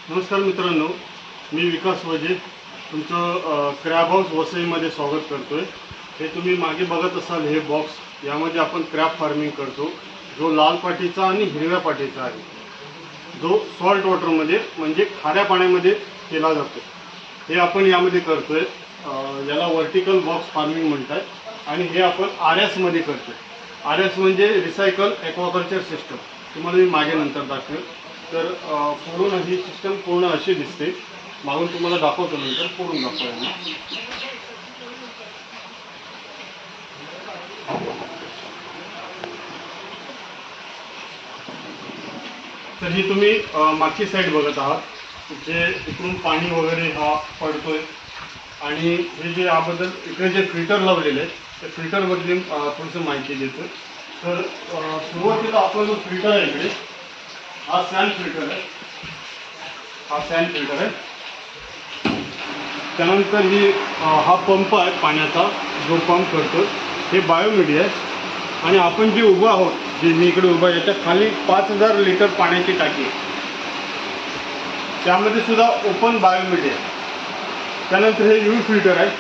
नमस्कार मित्रांनो, मी विकास वजे तुमचं क्रॅब हाऊस वसईमध्ये स्वागत करतोय। हे तुम्ही मागे बघत असाल हे बॉक्स, यामध्ये आपण क्रॅब फार्मिंग करतो, जो लाल पाटीचा आणि हिरव्या पाटीचा आहे, जो सॉल्ट वॉटरमध्ये म्हणजे खाऱ्या पाण्यामध्ये केला जातो। हे आपण यामध्ये करतोय, याला व्हर्टिकल बॉक्स फार्मिंग म्हणतात आणि हे आपण RS मध्ये करतोय। RS म्हणजे रिसायकल ॲक्वाकल्चर सिस्टम, तुम्हाला मी मागे नंतर दाखवेल। तर पूर्ण ही सिस्टम पूर्ण अशी दिसते, मागून तुम्हाला दाखवतो, नंतर पूर्ण दाखवूया। तर ही तुम्ही मागची साईड बघत आहात, जे इकडून पाणी वगैरे हा पडतोय आणि हे जे याबद्दल इकडे जे फिल्टर लावलेले आहेत त्या फिल्टरबद्दल थोडीशी माहिती देतो। तर सुरुवातीला आपला जो फिल्टर आहे इकडे, हा सॅन फिल्टर आहे, हा सॅन फिल्टर आहे। त्यानंतर ही हा पंप आहे पाण्याचा, जो पंप करतो, हे बायोमिडी आहे। आणि आपण जे उभा आहोत, जे मी इकडे उभा आहे, याच्या खाली 5000 लिटर पाण्याची टाकी आहे, त्यामध्ये सुद्धा ओपन बायोमिडी आहे। त्यानंतर हे UV फिल्टर आहे,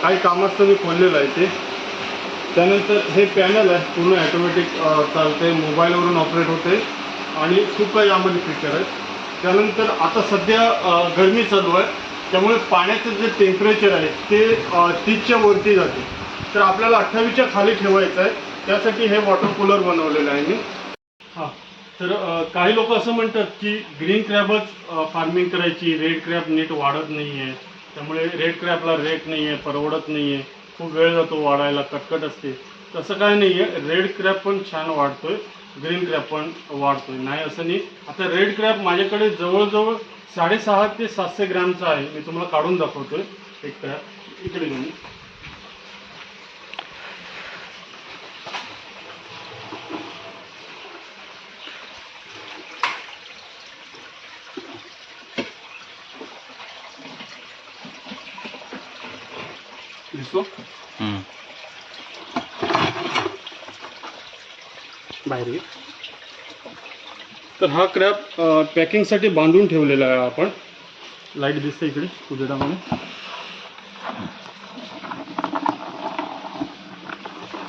काही कामास्तव मी खोललेलं आहे ते। त्यानंतर हे पॅनल आहे, पूर्ण ॲटोमॅटिक चालते, मोबाईलवरून ऑपरेट होते आणि खूप काही यामध्ये फीचर आहेत। त्यानंतर आता सध्या गरमी चालू आहे, त्यामुळे पाण्याचं जे टेम्परेचर आहे ते 30च्या वरती जाते। तर आपल्याला 28च्या खाली ठेवायचं आहे, त्यासाठी हे वॉटर कूलर बनवलेलं आहे मी। हां, तर काही लोक असं म्हणतात की ग्रीन क्रॅबच फार्मिंग करायची, रेड क्रॅब नीट वाढत नाही आहे, त्यामुळे रेड क्रॅबला रेट नाही आहे, परवडत नाही आहे, खूप वेळ जातो वाढायला, कटकट असते। तसं काय नाही आहे, रेड क्रॅब पण छान वाढतोय, ग्रीन क्रॅब पण वाढतोय, नाही असं नाही। आता रेड क्रॅब माझ्याकडे जवळजवळ 650 ते 700 ग्रॅमचा आहे, मी तुम्हाला काढून दाखवतोय एक क्रॅब। इकडे घेऊन दिसतो बाहेर। तर हा क्रॅब पॅकिंगसाठी बांधून ठेवलेला आहे आपण, लाईट दिसते इकडे उजेडामध्ये।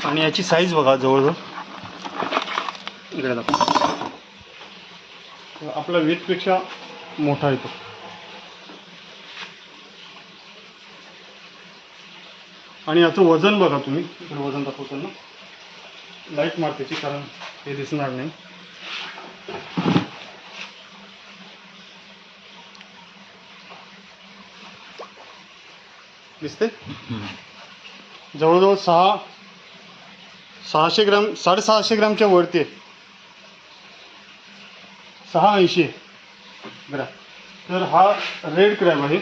आणि याची साईज बघा, जवळजवळ इकडे दाखवा, आपला वीजपेक्षा मोठा येतो। आणि याचं वजन बघा तुम्ही, इकडे वजन दाखवताना लाईट मारते, कारण हे दिसणार नाही। दिसते, जवळजवळ 600 ग्रॅम, 650 ग्रॅमच्या वरती आहे, 680 ग्रॅम। तर हा रेड क्रॅब आहे।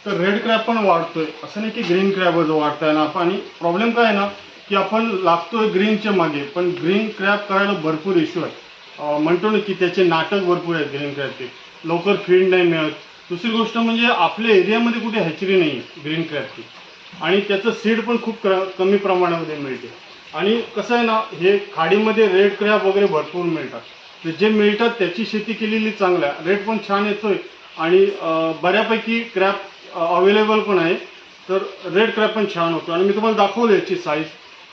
तर रेड क्रॅब पण वाढतोय, असं नाही की ग्रीन क्रॅबच वाढताय ना आपण। आणि प्रॉब्लेम काय आहे ना, की आपण लागतोय ग्रीनच्या मागे, पण ग्रीन क्रॅब करायला भरपूर इश्यू आहे। म्हणतो ना की त्याचे नाटक भरपूर आहेत ग्रीन क्रॅबचे, लवकर फीड नाही मिळत। दुसरी गोष्ट म्हणजे आपल्या एरियामध्ये कुठे हॅचरी नाही आहे ग्रीन क्रॅबची, आणि त्याचं सीड पण खूप कमी प्रमाणामध्ये मिळते। आणि कसं आहे ना, हे खाडीमध्ये रेड क्रॅब वगैरे भरपूर मिळतात, तर जे मिळतात त्याची शेती केलेली चांगलं आहे, रेट पण छान येतोय आणि बऱ्यापैकी क्रॅब अवेलेबल पण आहे। तर रेड क्रॅब पण छान होतो, आणि मी तुम्हाला दाखवलं याची साईज,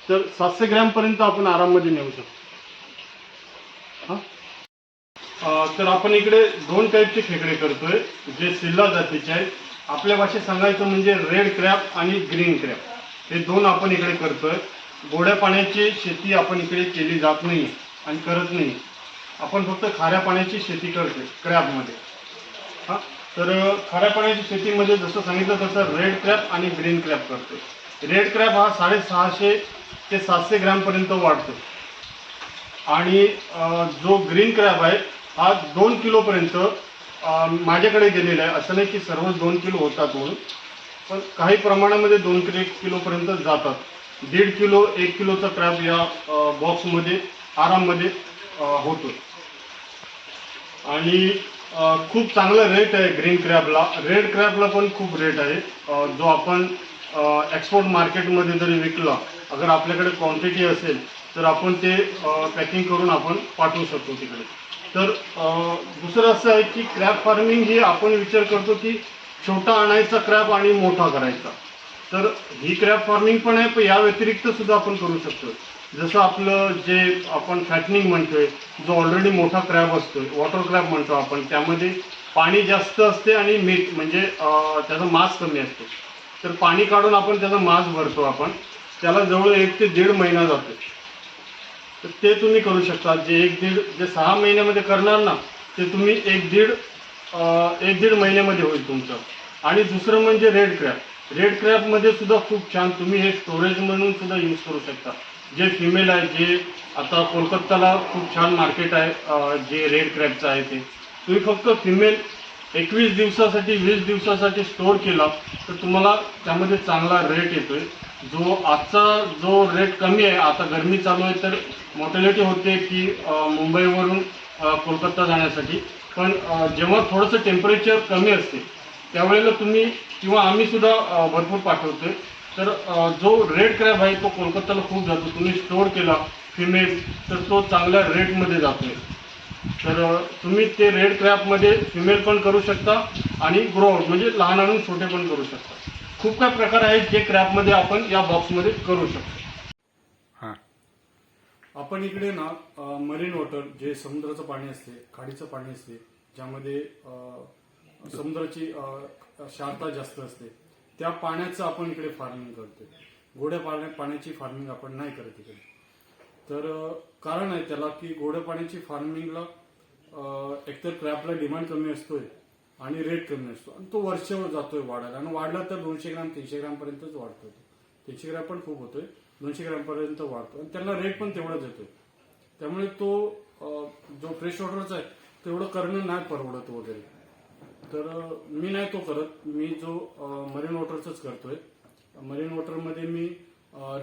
तर 700 ग्रॅमपर्यंत आपण आराममध्ये नेऊ शकतो। तर आपण इकडे 2 टाईपचे खेकडे करतोय, जे सिल्ला जातीचे आहेत। आपल्या भाषेत सांगायचं म्हणजे रेड क्रॅब आणि ग्रीन क्रॅब, हे 2 आपण इकडे करतोय। गोड्या पाण्याची शेती आपण इकडे केली जात नाही आणि करत नाही, आपण फक्त खाऱ्या पाण्याची शेती करतोय क्रॅबमध्ये। हां, तर खाऱ्या पाण्याची शेतीमध्ये जसं सांगितलं तसं रेड क्रॅब आणि ग्रीन क्रॅब करतोय। रेड क्रॅब हा 650 ते 700 ग्रॅमपर्यंत वाढतो, आणि जो ग्रीन क्रॅब आहे हा 2 किलोपर्यंत माझ्याकडे गेलेला आहे। असं नाही की सर्वच 2 किलो होतात म्हणून, पण काही प्रमाणामध्ये 2 किलोपर्यंत जातात। 1.5 किलो 1 किलोचा क्रॅब या बॉक्समध्ये आराममध्ये होतो। आणि खूप चांगला रेट आहे ग्रीन क्रॅबला, रेड क्रॅबला पण खूप रेट आहे। जो आपण एक्सपोर्ट मार्केटमध्ये जरी विकला, अगर आपल्याकडे क्वांटिटी असेल तर आपण ते पॅकिंग करून आपण पाठवू शकतो तिकडे। तर दुसरं असं आहे की क्रॅब फार्मिंग ही आपण विचार करतो की छोटा आणायचा क्रॅब आणि मोठा करायचा. तर ही क्रॅब फार्मिंग पण आहे, पण या व्यतिरिक्त सुद्धा आपण करू शकतो. जसं आपलं जे आपण फॅटनिंग म्हणतोय, जो ऑलरेडी मोठा क्रॅब असतोय, वॉटर क्रॅब म्हणतो आपण, त्यामध्ये पाणी जास्त असते आणि मीठ म्हणजे त्याचा मास कमी असतो. तर पाणी काढून आपण त्याचा मास भरतो आपण, त्याला जवळ 1 ते 1.5 महिना जातो. तर ते तुम्ही करू शकता. जे 6 महिन्यामध्ये करणार ना, ते तुम्ही 1-1.5 महिन्यामध्ये होईल तुमचं. आणि दुसरं म्हणजे रेड क्रॅब. रेड क्रॅबमध्ये सुद्धा खूप छान तुम्ही हे स्टोरेज म्हणून सुद्धा यूज करू शकता. जे फिमेल आहे, जे आता कोलकाताला खूप छान मार्केट आहे, जे रेड क्रॅबचं आहे ते तुम्ही फक्त फिमेल 21 दिवसासाठी 20 दिवसासाठी स्टोअर केला तर तुम्हाला त्यामध्ये चांगला रेट येतोय. जो रेट कमी आहे, आता गरमी चालू आहे तर मोर्टॅलिटी होते की मुंबईवरून कोलकाता जाण्यासाठी. पण जेव्हा थोडंसं टेम्परेचर कमी असते त्यावेळेला तुम्ही किंवा आम्ही सुद्धा भरपूर पाठवतोय. तर जो रेड क्रॅब आहे तो कोलकाताला खूप जातो. तुम्ही स्टोअर केला फिमेल तर तो चांगल्या रेटमध्ये जातोय. तर तुम्ही ते रेड क्रॅबमध्ये फिमेल पण करू शकता आणि ग्रो आउट म्हणजे लहान आणून छोटे पण करू शकता. खूप काही प्रकार आहेत जे क्रॅबमध्ये आपण या बॉक्समध्ये करू शकतो. हां आपण इकडे ना मरीन वॉटर, जे समुद्राचं पाणी असते, खाडीचं पाणी असते, ज्यामध्ये समुद्राची क्षारता जास्त असते, त्या पाण्याचं आपण इकडे फार्मिंग करतो. गोड्या पाण्याची फार्मिंग आपण नाही करत इकडे. तर कारण आहे त्याला की गोड्या पाण्याची फार्मिंगला एकतर क्रॅबला डिमांड कमी असतोय आणि रेट कमी असतो आणि तो वर्षभर जातोय वाढायला. आणि वाढला तर 200 ग्राम 300 ग्राम पर्यंतच वाढतो. 300 ग्राम पण खूप होतोय, 200 ग्राम पर्यंत वाढतो आणि त्यांना रेट पण तेवढाच येतोय. त्यामुळे तो जो फ्रेश वॉटरचा आहे तेवढं करणं नाही परवडत वगैरे. तर मी नाही तो करत. मी जो मरीन वॉटरचाच करतोय. मरीन वॉटरमध्ये मी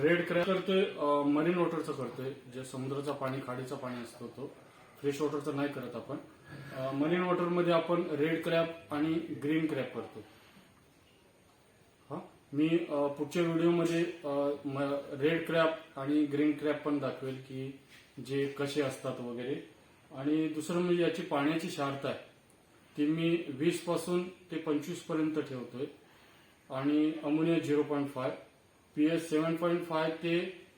रेड क्रॅब करतोय, मरीन वॉटरचं करतोय, जे समुद्राचा पाणी खाडीचा पाणी असतो तो. फ्रेश वॉटरचं नाही करत आपण. मरीन वॉटरमध्ये आपण रेड क्रॅब आणि ग्रीन क्रॅब करतो. हा, मी पुढच्या व्हिडिओमध्ये रेड क्रॅब आणि ग्रीन क्रॅब पण दाखवेल की जे कसे असतात वगैरे. आणि दुसरं म्हणजे याची पाण्याची क्षारता आहे ती मी 20 पासून ते 25 पर्यंत ठेवतोय. आणि अमोनिया 0.5, पीएच 7.5 ते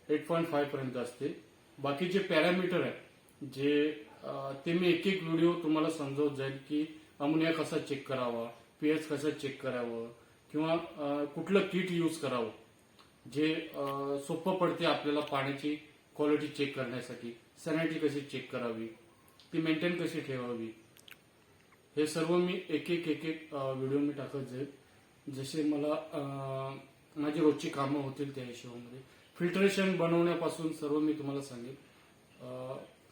8.5 पर्यंत असते. बाकीचे पॅरामीटर आहे जे ते मी एक व्हिडिओ तुम्हाला समजवत जाईल की अमोनिया कसा चेक करावा, पीएच कसं चेक करावं किंवा कुठलं किट यूज करावं जे सोपं पडते आपल्याला पाण्याची क्वालिटी चेक करण्यासाठी. सॅनिटी कशी चेक करावी, ती मेंटेन कशी ठेवावी, हे सर्व मी एक व्हिडिओ मी टाकत जाईल. जसे मला माझी रोजची कामं होतील त्या हिशोबामध्ये. फिल्टरेशन बनवण्यापासून सर्व मी तुम्हाला सांगेन.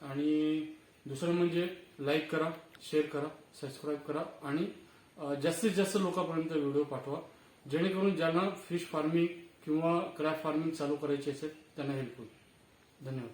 आणि दुसरं म्हणजे लाईक करा, शेअर करा, सबस्क्राईब करा आणि जास्तीत जास्त लोकांपर्यंत व्हिडिओ पाठवा, जेणेकरून ज्यांना फिश फार्मिंग किंवा क्रॅब फार्मिंग चालू करायची असेल त्यांना हेल्प होईल. धन्यवाद.